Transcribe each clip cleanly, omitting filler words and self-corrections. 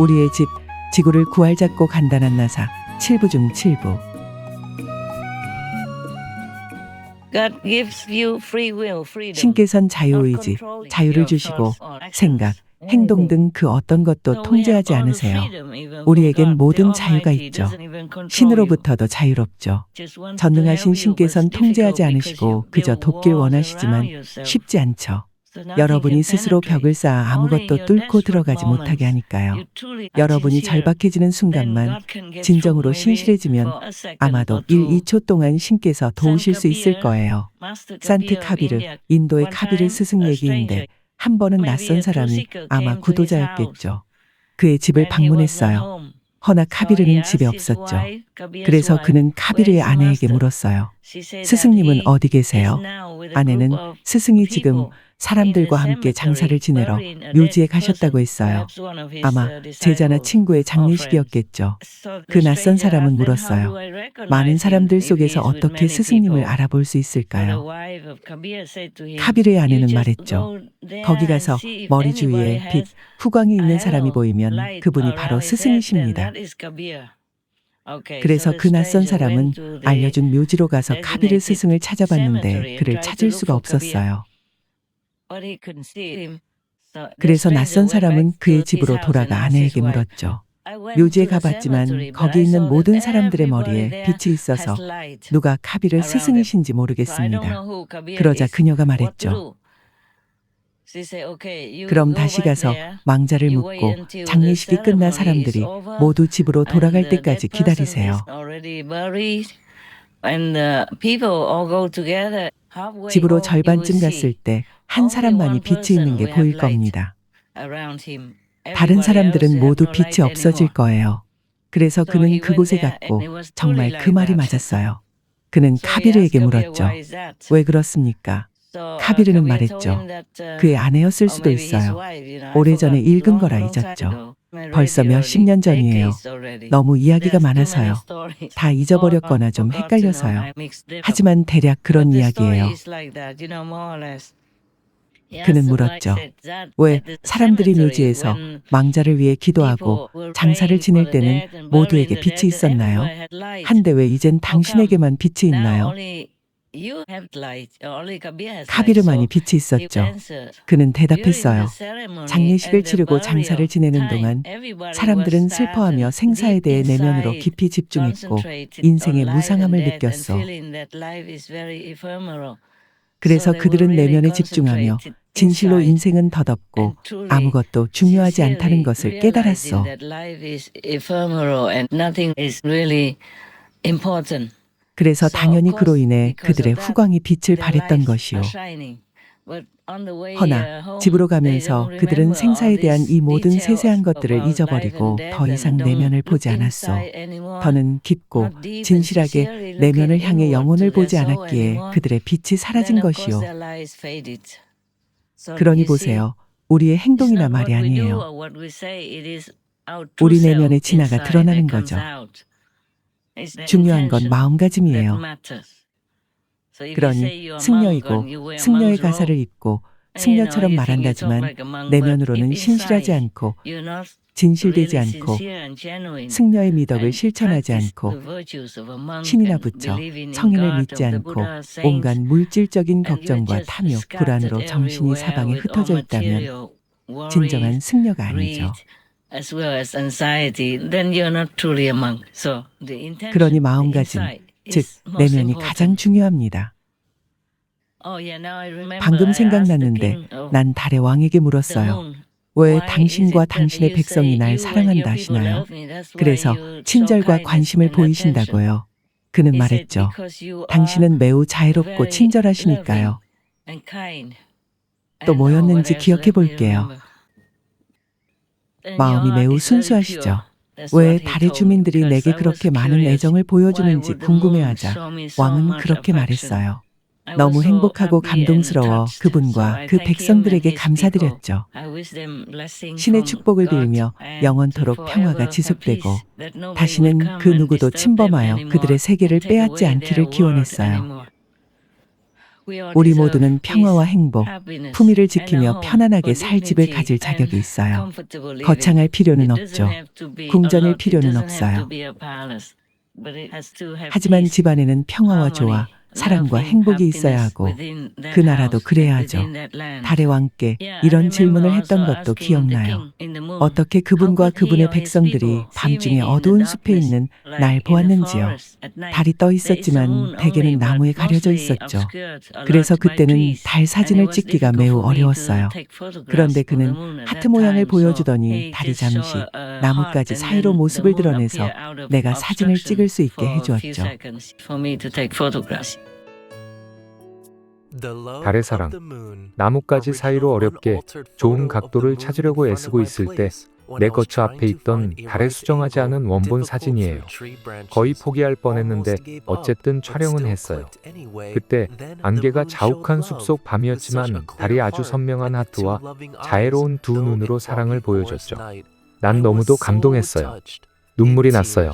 우리의 집, 지구를 구할 작고 간단한 나사 7부 중 7부. 신께선 자유의지, 자유를 주시고 생각, 행동 등 그 어떤 것도 통제하지 않으세요. 우리에겐 모든 자유가 있죠. 신으로부터도 자유롭죠. 전능하신 신께선 통제하지 않으시고 그저 돕길 원하시지만 쉽지 않죠. 여러분이 스스로 벽을 쌓아 아무것도 뚫고 들어가지 못하게 하니까요. 여러분이 절박해지는 순간만 진정으로 신실해지면 아마도 1, 2초 동안 신께서 도우실 수 있을 거예요. 산트 카비르, 인도의 카비르 스승 얘기인데 한 번은 낯선 사람이 아마 구도자였겠죠. 그의 집을 방문했어요. 허나 카비르는 집에 없었죠. 그래서 그는 카비르의 아내에게 물었어요. 스승님은 어디 계세요? 아내는 스승이 지금 사람들과 함께 장사를 지내러 묘지에 가셨다고 했어요. 아마 제자나 친구의 장례식이었겠죠. 그 낯선 사람은 물었어요. 많은 사람들 속에서 어떻게 스승님을 알아볼 수 있을까요? 카비르의 아내는 말했죠. 거기 가서 머리 주위에 빛, 후광이 있는 사람이 보이면 그분이 바로 스승이십니다. 그래서 그 낯선 사람은 알려준 묘지로 가서 카비르 스승을 찾아봤는데 그를 찾을 수가 없었어요. 그래서 낯선 사람은 그의 집으로 돌아가 아내에게 물었죠. 묘지에 가봤지만 거기 있는 모든 사람들의 머리에 빛이 있어서 누가 카비르 스승이신지 모르겠습니다. 그러자 그녀가 말했죠. 그럼 다시 가서 망자를 묻고 장례식이 끝나 사람들이 모두 집으로 돌아갈 때까지 기다리세요. 집으로 절반쯤 갔을 때 한 사람만이 빛이 있는 게 보일 겁니다. 다른 사람들은 모두 빛이 없어질 거예요. 그래서 그는 그곳에 갔고 정말 그 말이 맞았어요. 그는 카비르에게 물었죠. 왜 그렇습니까? 카비르는 말했죠. 그의 아내였을 수도 있어요. 오래전에 읽은 거라 잊었죠. 벌써 몇십 년 전이에요. 너무 이야기가 많아서요. 다 잊어버렸거나 좀 헷갈려서요. 하지만 대략 그런 이야기예요. 그는 물었죠. 왜 사람들이 묘지에서 망자를 위해 기도하고 장사를 지낼 때는 모두에게 빛이 있었나요? 한데 왜 이젠 당신에게만 빛이 있나요? 카비르만이 빛이 있었죠. 그는 대답했어요. 장례식을 치르고 장사를 지내는 동안 사람들은 슬퍼하며 생사에 대해 내면으로 깊이 집중했고 인생의 무상함을 느꼈어. 그래서 그들은 내면에 집중하며 진실로 인생은 덧없고 아무것도 중요하지 않다는 것을 깨달았어. 그래서 당연히 그로 인해 그들의 후광이 빛을 발했던 것이요. 허나 집으로 가면서 그들은 생사에 대한 이 모든 세세한 것들을 잊어버리고 더 이상 내면을 보지 않았어. 더는 깊고 진실하게 내면을 향해 영혼을 보지 않았기에 그들의 빛이 사라진 것이요. 그러니 보세요. 우리의 행동이나 말이 아니에요. 우리 내면의 진화가 드러나는 거죠. 중요한 건 마음가짐이에요. 그러니 승려이고 승려의 가사를 입고 승려처럼 말한다지만 내면으로는 신실하지 않고 진실되지 않고 승려의 미덕을 실천하지 않고 신이나 부처, 성인을 믿지 않고 온갖 물질적인 걱정과 탐욕, 불안으로 정신이 사방에 흩어져 있다면 진정한 승려가 아니죠. 그러니 마음가짐, 즉 내면이 가장 중요합니다. 방금 생각났는데 난 달의 왕에게 물었어요. 왜 당신과 당신의 백성이 날 사랑한다 하시나요? 그래서 친절과 관심을 보이신다고요. 그는 말했죠. 당신은 매우 자애롭고 친절하시니까요. 또 뭐였는지 기억해 볼게요. 마음이 매우 순수하시죠. 왜 달의 주민들이 내게 그렇게 많은 애정을 보여주는지 궁금해하자 왕은 그렇게 말했어요. 너무 행복하고 감동스러워 그분과 그 백성들에게 감사드렸죠. 신의 축복을 빌며 영원토록 평화가 지속되고 다시는 그 누구도 침범하여 그들의 세계를 빼앗지 않기를 기원했어요. 우리 모두는 평화와 행복, 품위를 지키며 편안하게 살 집을 가질 자격이 있어요. 거창할 필요는 없죠. 궁전일 필요는 없어요. 하지만 집안에는 평화와 조화, 사랑과 행복이 있어야 하고 그 나라도 그래야 하죠. 달의 왕께 이런 질문을 했던 것도 기억나요. 어떻게 그분과 그분의 백성들이 밤중에 어두운 숲에 있는 날 보았는지요. 달이 떠 있었지만 대개는 나무에 가려져 있었죠. 그래서 그때는 달 사진을 찍기가 매우 어려웠어요. 그런데 그는 하트 모양을 보여주더니 달이 잠시 나뭇가지 사이로 모습을 드러내서 내가 사진을 찍을 수 있게 해주었죠. 달의 사랑. 나뭇가지 사이로 어렵게 좋은 각도를 찾으려고 애쓰고 있을 때 내 거처 앞에 있던 달의 수정하지 않은 원본 사진이에요. 거의 포기할 뻔했는데 어쨌든 촬영은 했어요. 그때 안개가 자욱한 숲속 밤이었지만 달이 아주 선명한 하트와 자애로운 두 눈으로 사랑을 보여줬죠. 난 너무도 감동했어요. 눈물이 났어요.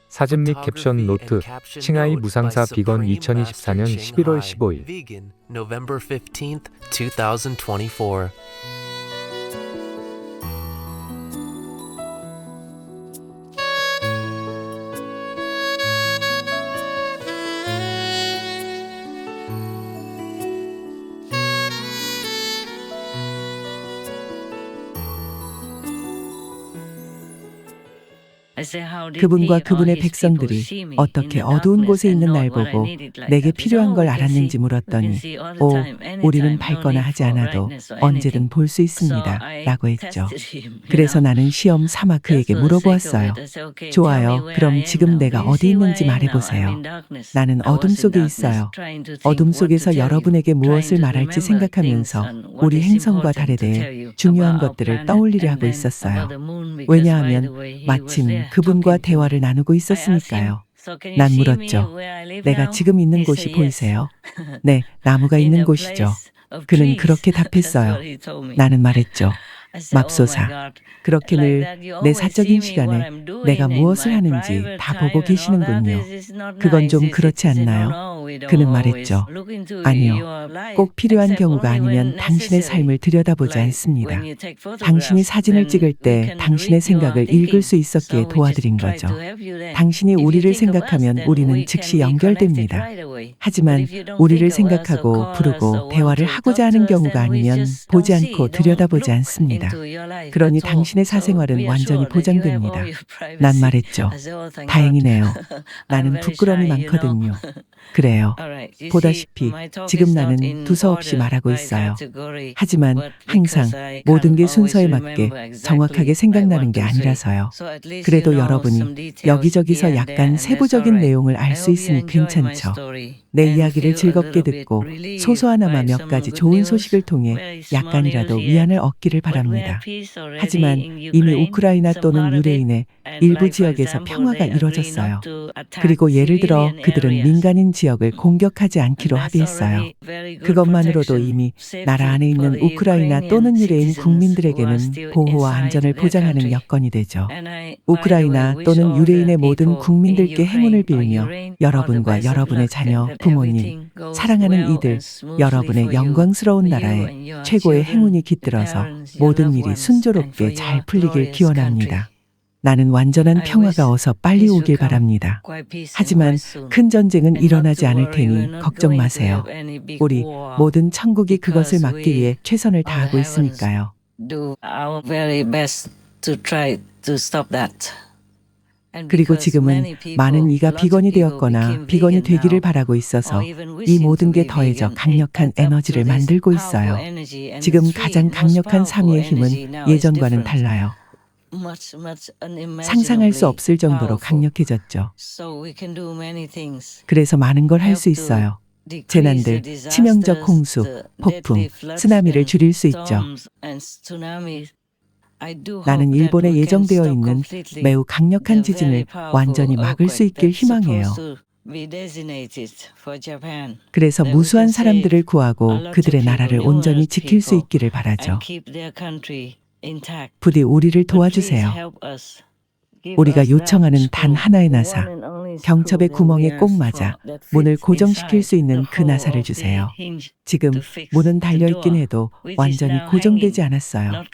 사진 및 캡션 노트, 칭하이 무상사 비건 2024년 11월 15일. November 15th, 2024. 그분과 그분의 백성들이 어떻게 어두운 곳에 있는 날 보고 내게 필요한 걸 알았는지 물었더니 우리는 밝거나 하지 않아도 언제든 볼 수 있습니다 라고 했죠. 그래서 나는 시험 삼아 그에게 물어보았어요. 좋아요. 그럼 지금 내가 어디 있는지 말해보세요. 나는 어둠 속에 있어요. 어둠 속에서 여러분에게 무엇을 말할지 생각하면서 우리 행성과 달에 대해 중요한 것들을 떠올리려 하고 있었어요. 왜냐하면 마침 그분과 대화를 나누고 있었으니까요. 난 물었죠. 내가 지금 있는 곳이 보이세요? 네, 나무가 있는 곳이죠. 그는 그렇게 답했어요. 나는 말했죠. 맙소사, 그렇게 늘 내 사적인 시간에 내가 무엇을 하는지 다 보고 계시는군요. 그건 좀 그렇지 않나요? 그는 말했죠. 아니요. 꼭 필요한 경우가 아니면 당신의 삶을 들여다보지 않습니다. 당신이 사진을 찍을 때 당신의 생각을 읽을 수 있었기에 도와드린 거죠. 당신이 우리를 생각하면 우리는 즉시 연결됩니다. 하지만 우리를 생각하고 부르고 대화를 하고자 하는 경우가 아니면 보지 않고 들여다보지 않습니다. 그러니 당신의 사생활은 완전히 보장됩니다. 난 말했죠. 다행이네요. 나는 부끄러움이 많거든요. 그래요. 보다시피 지금 나는 두서없이 말하고 있어요. 하지만 항상 모든 게 순서에 맞게 정확하게 생각나는 게 아니라서요. 그래도 여러분이 여기저기서 약간 세부적인 내용을 알 수 있으니 괜찮죠. 내 이야기를 즐겁게 듣고 소소하나마 몇 가지 좋은 소식을 통해 약간이라도 위안을 얻기를 바랍니다. 하지만 이미 우크라이나 또는 유레인의 일부 지역에서 평화가 이뤄졌어요. 그리고 예를 들어 그들은 민간인 지역을 공격하지 않기로 합의했어요. 그것만으로도 이미 나라 안에 있는 우크라이나 또는 유레인 국민들에게는 보호와 안전을 보장하는 여건이 되죠. 우크라이나 또는 유레인의 모든 국민들께 행운을 빌며 여러분과 여러분의 자녀, 부모님, 사랑하는 이들, 여러분의 영광스러운 나라에 최고의 행운이 깃들어서 모든 일이 순조롭게 잘 풀리길 기원합니다. 나는 완전한 평화가 어서 빨리 오길 바랍니다. 하지만 큰 전쟁은 일어나지 않을 테니 걱정 마세요. 우리 모든 천국이 그것을 막기 위해 최선을 다하고 있으니까요. 그리고 지금은 많은 이가 비건이 되었거나 비건이 되기를 바라고 있어서 이 모든 게 더해져 강력한 에너지를 만들고 있어요. 지금 가장 강력한 삼위의 힘은 예전과는 달라요. 상상할 수 없을 정도로 강력해졌죠. 그래서 많은 걸 할 수 있어요. 재난들, 치명적 홍수, 폭풍, 쓰나미를 줄일 수 있죠. 나는 일본에 예정되어 있는 매우 강력한 지진을 완전히 막을 수 있길 희망해요. 그래서 무수한 사람들을 구하고 그들의 나라를 온전히 지킬 수 있기를 바라죠. 부디 우리를 도와주세요. 우리가 요청하는 단 하나의 나사, 경첩의 구멍에 꼭 맞아 문을 고정시킬 수 있는 그 나사를 주세요. 지금 문은 달려있긴 해도 완전히 고정되지 않았어요.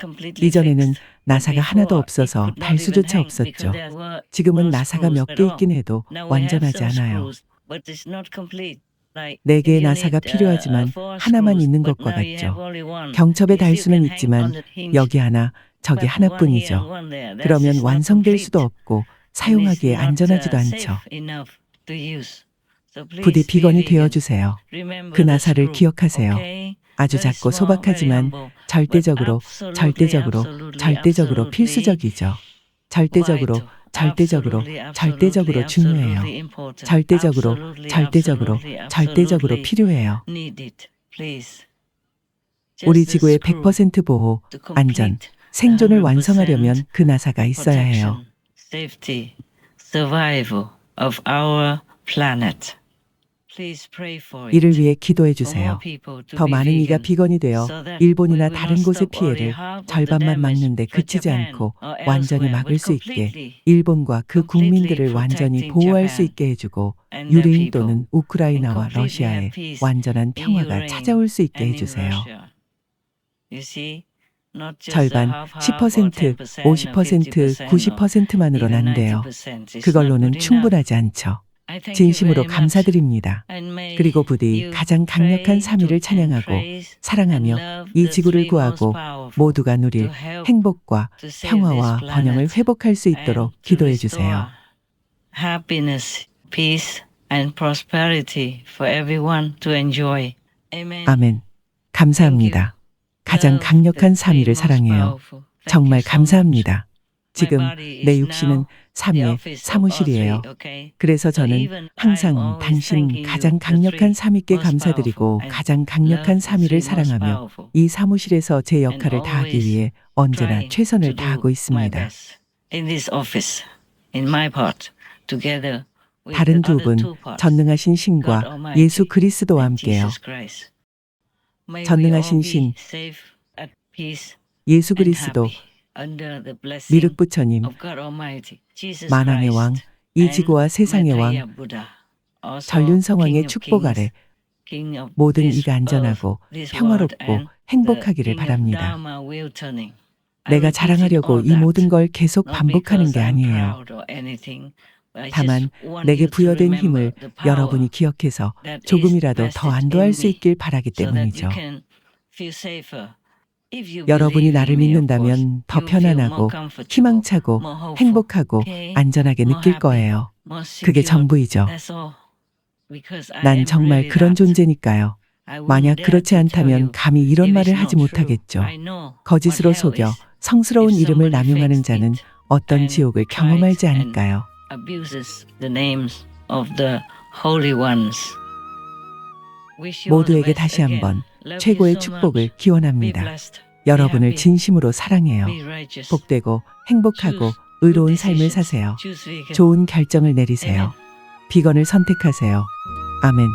이전에는 나사가 하나도 없어서 달 수조차 없었죠. 지금은 나사가 몇 개 있긴 해도 완전하지 않아요. 4개의 나사가 필요하지만 하나만 있는 것과 같죠. 경첩의 달수는 있지만 여기 하나, 저기 하나뿐이죠. 그러면 완성될 수도 없고 사용하기에 안전하지도 않죠. 부디 비건이 되어주세요. 그 나사를 기억하세요. 아주 작고 소박하지만 절대적으로 필수적이죠. 절대적으로 중요해요. 절대적으로 필요해요. 우리 지구의 100% 보호, 안전, 생존을 완성하려면 그 나사가 있어야 해요. Safety, survival of our planet. Please pray for it. 이를 위해 기도해 For 주세요. more people to 더 be 많은 이가 vegan, 비건이 되어 so that 일본이나 we will 다른 not 곳의 stop or 피해를 half of the 절반만 damage 막는데 for 그치지 Japan 않고 or 완전히 elsewhere, 막을 but 수 있게 completely 일본과 그 국민들을 완전히 protecting 보호할 수 Japan 있게 해주고 and their 유대인 people, 또는 우크라이나와 and completely 러시아에 have peace 완전한 in 평화가 Ukraine 찾아올 수 있게 and in 해주세요. Russia. You see, not just 절반, a half or 10%, 10% 50%, 90%만으로는 안 돼요. 그걸로는 충분하지 않죠. 진심으로 감사드립니다. 그리고 부디 가장 강력한 3위를 찬양하고 사랑하며 이 지구를 구하고 모두가 누릴 행복과 평화와 번영을 회복할 수 있도록 기도해 주세요. Happiness, peace and prosperity for everyone to enjoy. Amen. 아멘. 감사합니다. 가장 강력한 3위를 사랑해요. 정말 감사합니다. 지금 내 육신은 3위의 사무실이에요. 그래서 저는 항상 당신 가장 강력한 3위께 감사드리고 가장 강력한 3위를 사랑하며 이 사무실에서 제 역할을 다하기 위해 언제나 최선을 다하고 있습니다. 다른 두 분, 전능하신 신과 예수 그리스도와 함께요. 전능하신 신, 예수 그리스도, 미륵 부처님, 만왕의 왕, 이 지구와 세상의 왕, 전륜성왕의 축복 아래 모든 이가 안전하고 평화롭고 행복하기를 바랍니다. 내가 자랑하려고 이 모든 걸 계속 반복하는 게 아니에요. 다만 내게 부여된 힘을 여러분이 기억해서 조금이라도 더 안도할 수 있길 바라기 때문이죠. 여러분이 나를 믿는다면 더 편안하고 희망차고 행복하고 안전하게 느낄 거예요. 그게 전부이죠. 난 정말 그런 존재니까요. 만약 그렇지 않다면 감히 이런 말을 하지 못하겠죠. 거짓으로 속여 성스러운 이름을 남용하는 자는 어떤 지옥을 경험하지 않을까요? 모두에게 다시 한번 최고의 축복을 기원합니다. 여러분을 진심으로 사랑해요. 복되고 행복하고 의로운 삶을 사세요. 좋은 결정을 내리세요. 비건을 선택하세요. 아멘.